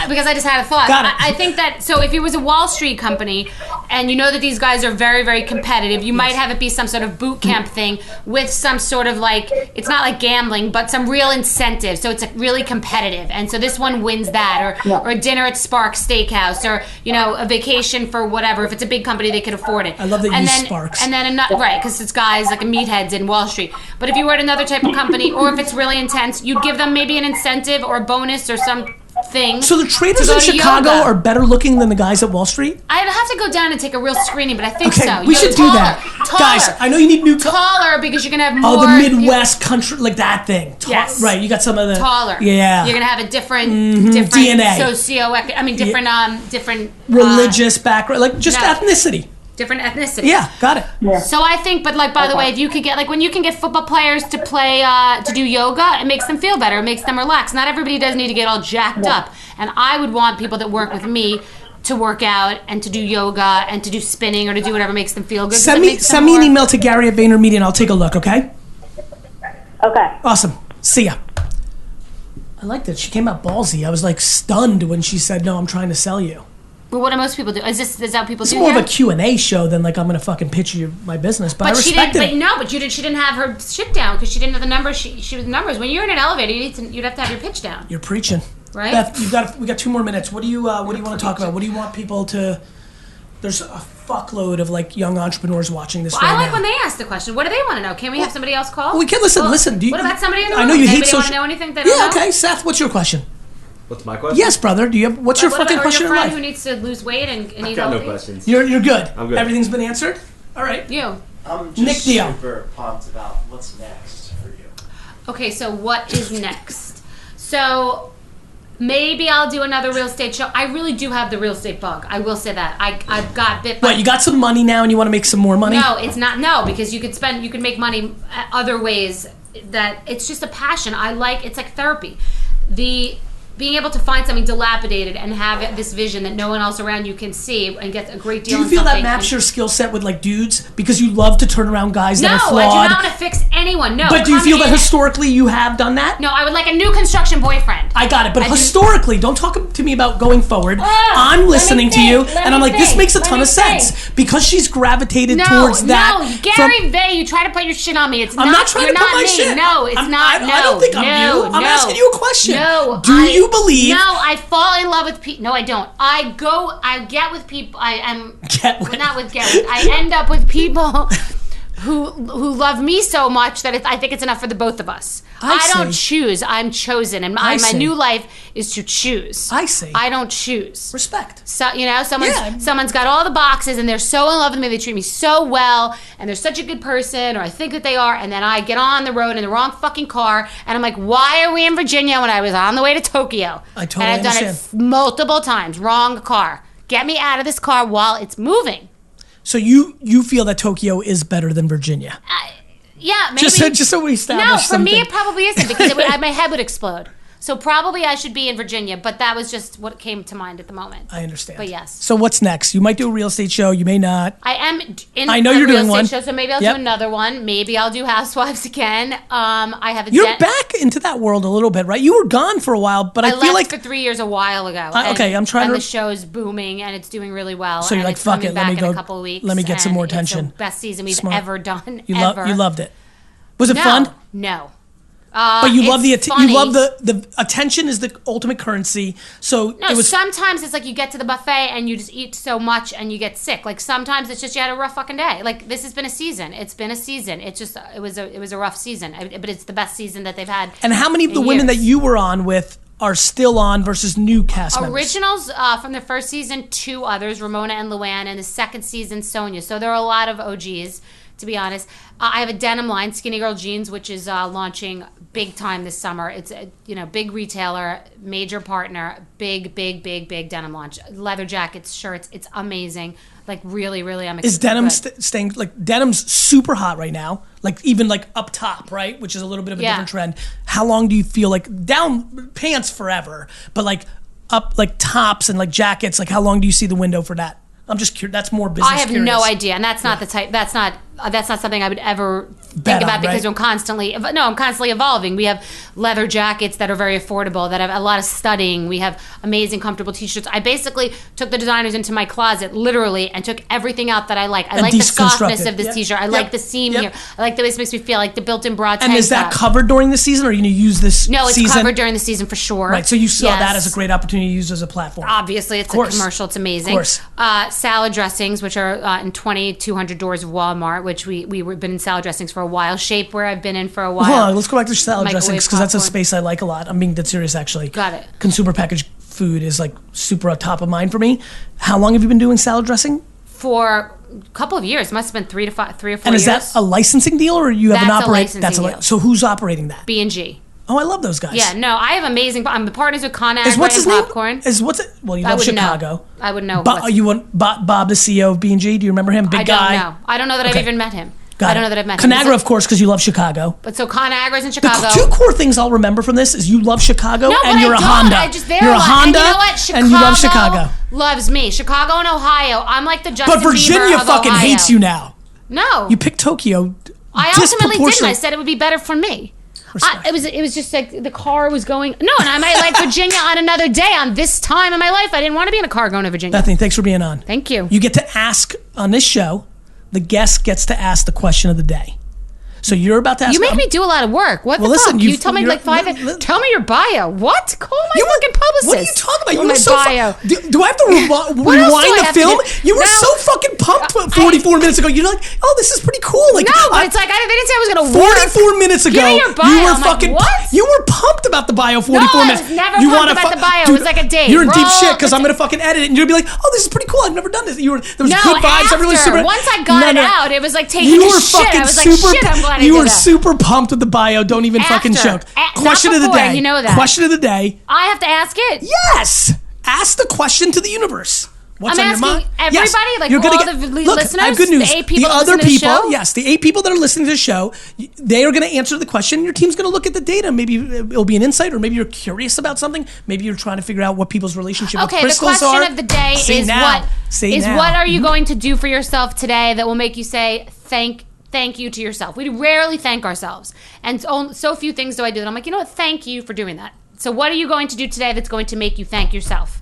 Because I just had a thought. Got it. I think that, so if it was a Wall Street company and you know that these guys are very, very competitive, you might have it be some sort of boot camp thing with some sort of like, it's not like gambling, but some real incentive. So it's like really competitive. And so this one wins that, or a dinner at Sparks Steakhouse, or, you know, a vacation for whatever. If it's a big company, they could afford it. I love that you use Sparks. And then, right, because it's guys like meatheads in Wall Street. But if you were at another type of company, or if it's really intense, you'd give them maybe an incentive or a bonus or something. So the traders in Chicago are better looking than the guys at Wall Street? I'd have to go down and take a real screening, but I think so. We should do that. Guys, I know you need new... Taller, because you're going to have more... Oh, the Midwest country, like that thing. Yes. Right, you got some of the... Taller. Yeah. You're going to have a different DNA. Different religious background, like just ethnicity. Different ethnicity. Yeah, got it. Yeah. So I think, but like, by the way, if you could get, like, when you can get football players to play, to do yoga, it makes them feel better. It makes them relax. Not everybody does need to get all jacked up. And I would want people that work with me to work out and to do yoga and to do spinning or to do whatever makes them feel good. Send me an email to Gary at VaynerMedia and I'll take a look, okay? Okay. Awesome. See ya. I like that. She came out ballsy. I was like stunned when she said, no, I'm trying to sell you. Well, what do most people do? Is that how people do? It's more of a Q&A show than like I'm going to fucking pitch you my business. But I respect it. She didn't have her shit down because she didn't have the numbers. She was numbers. When you're in an elevator, you'd have to have your pitch down. You're preaching. Right? Beth, we got 2 more minutes. What do you want to talk about? What do you want people to... There's a fuckload of like young entrepreneurs watching this right now. I like when they ask the question. What do they want to know? Can we have somebody else call? We can listen. What about somebody in the room? I know you hate social... want to know anything they don't know? Yeah, okay. Seth, what's your question? What's my question? Yes, brother. Do you have? What's your fucking question in life? Your friend who needs to lose weight and I've got no questions. You're good. I'm good. Everything's been answered. All right. You. I'm just Nick Dio. super pumped about what's next for you. Okay, so what is next? So maybe I'll do another real estate show. I really do have the real estate bug. I will say that. I've got bit by... What, you got some money now and you want to make some more money? No, it's not. No, because you could make money other ways. That it's just a passion. It's like therapy. Being able to find something dilapidated and have this vision that no one else around you can see and get a great deal. Do you feel that maps your skill set with like dudes because you love to turn around guys that are flawed? No, I do not want to fix anyone. No. But do you feel that historically you have done that? No, I would like a new construction boyfriend. I got it. But historically, don't talk to me about going forward. I'm listening to you, and I'm like, this makes a ton of sense because she's gravitated towards that. No, GaryVee, you try to put your shit on me. I'm not trying to put my shit. No, it's not. I don't think I'm you. I'm asking you a question. No, do you believe? No, I fall in love with people. No, I don't. I get with people. I end up with people who love me so much that I think it's enough for the both of us. I don't choose. I'm chosen, and my new life is to choose. I see. I don't choose. Respect. So someone's got all the boxes, and they're so in love with me. They treat me so well, and they're such a good person, or I think that they are. And then I get on the road in the wrong fucking car, and I'm like, why are we in Virginia when I was on the way to Tokyo? I totally understand. And I've done it multiple times. Wrong car. Get me out of this car while it's moving. So you feel that Tokyo is better than Virginia? Yeah, maybe. Just so we establish something. No, for me it probably isn't because my head would explode. So probably I should be in Virginia, but that was just what came to mind at the moment. I understand. But yes. So what's next? You might do a real estate show. You may not. I am in I know a you're real doing estate one. show, so maybe I'll do another one. Maybe I'll do Housewives again. I have a You're back into that world a little bit, right? You were gone for a while, but I feel like for 3 years a while ago. I'm trying and to. the show's booming and it's doing really well. So you're like, fuck it, let me go. In a couple of weeks, let me get some more attention. It's the best season we've ever done. You loved it. Was it fun? No. But you love the attention is the ultimate currency. So sometimes it's like you get to the buffet and you just eat so much and you get sick. Like sometimes it's just you had a rough fucking day. Like this has been a season. It's been a season. It was a rough season. But it's the best season that they've had. And how many of the women that you were on with are still on versus new cast members? Originals from the first season, 2 others, Ramona and Luann, and the second season, Sonia. So there are a lot of OGs. To be honest, I have a denim line, Skinnygirl Jeans, which is launching big time this summer. It's a big retailer, major partner, big denim launch. Leather jackets, shirts, it's amazing. Like really, really, I'm excited. Is denim staying like denim's super hot right now? Like even like up top, right? Which is a little bit of a different trend. How long do you feel like down pants forever, but like up like tops and like jackets? Like how long do you see the window for that? I'm just curious. That's more business. I have curious. no idea, and that's not the type. That's not something I would ever Bet think about on, because right? I'm constantly evolving. We have leather jackets that are very affordable, that have a lot of studding. We have amazing, comfortable t-shirts. I basically took the designers into my closet, literally, and took everything out that I like. I like the softness of this t-shirt. I like the seam here. I like the way this makes me feel, like the built-in bra tank And is that top. covered during the season, or are you going to use this No, it's season? covered during the season for sure. Right, so you saw Yes. that as a great opportunity to use as a platform. Obviously, it's a commercial. It's amazing. Of course. Salad dressings, which are in 2,200 doors of Walmart, which we've been in salad dressings for a while. Shapewear I've been in for a while. Hold on, let's go back to salad Microwave dressings because that's a popcorn. space I like a lot. I'm being dead serious, actually. Got it. Consumer packaged food is like super on top of mind for me. How long have you been doing salad dressing? For a couple of years. Must have been 3 or 4 And years. is that a licensing deal, or you have an That's a operator? licensing deal. So who's operating that? B&G. Oh, I love those guys. Yeah, no, I have amazing. I'm the partners with Con Is what's his name? Popcorn. Well, you I love wouldn't know. Chicago. I would know. You want Bob, the CEO of B&G? Do you remember him? Big I don't guy. know. I don't know that Okay. I've even met him. Got I it. don't know that I've met him. Conagra, of course, because you love Chicago. But so Conagra's in The Chicago. two core things I'll remember from this is you love Chicago No, and but you're I a don't. Honda. I just You're a Honda, and you know what? Chicago and you love Chicago. loves me. Chicago and Ohio. I'm like the Justin But Virginia Bieber of fucking Ohio. hates you now. No, You picked Tokyo. I ultimately didn't. I disproportionate- said it would be better for me. Respect. It was just like the car was going. No, and I might like Virginia on another day. On this time in my life, I didn't want to be in a car going to Virginia. Bethany, thanks for being on. Thank you. You get to ask on this show. The guest gets to ask the question of the day. So you're about to ask. You make me do a lot of work. What Well, the listen, fuck? you- You tell me you're- like 5. li- Tell me your bio. What? Call my You were- fucking publicist. What are you talking about? You Oh, were my so bio. do I have to What else do rewind I the have to film? do? You were No. so fucking pumped 44 minutes ago. You're like, oh, this is pretty cool. Like, No, but it's like they didn't say I was going to work. 44 minutes ago, Give me your bio. you were I'm like, fucking. what? You were pumped about the bio. 44 I minutes. was never You pumped wanna about fu- the bio. It Dude, was like a date. You're in deep Roll shit because the I'm gonna fucking edit it, and you'll be like, oh, this is pretty cool. I've never done this. There was No, good vibes. Everyone was super. once I got it out, it was like taking You a were shit. fucking I was like, super. shit, I'm glad I You did were that. super pumped with the bio. Don't even fucking After. joke. Not Question of the before, day. you know that. Question of the day. I have to ask it. Yes. Ask the question to the universe. What's I'm on your mind? asking everybody, like You're gonna all the look, listeners, I have good news. the 8 people the that other listen to the people, show? yes, the 8 people that are listening to the show, they are going to answer the question. Your team's going to look at the data. Maybe it'll be an insight, or maybe you're curious about something. Maybe you're trying to figure out what people's relationship with Okay, the crystals question are. of the day Say is now. what Say is now. what are you going to do for yourself today that will make you say thank you to yourself? We rarely thank ourselves, and so few things do I do that I'm like, you know what? Thank you for doing that. So what are you going to do today that's going to make you thank yourself?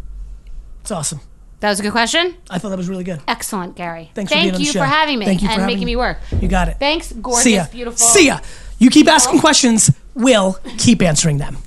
It's awesome. That was a good question. I thought that was really good. Excellent, Gary. Thanks for being on the Thank you show. for having me Thank you for and having making me. me work. You got it. Thanks, gorgeous, See ya. beautiful. See ya. You keep asking questions. We'll keep answering them.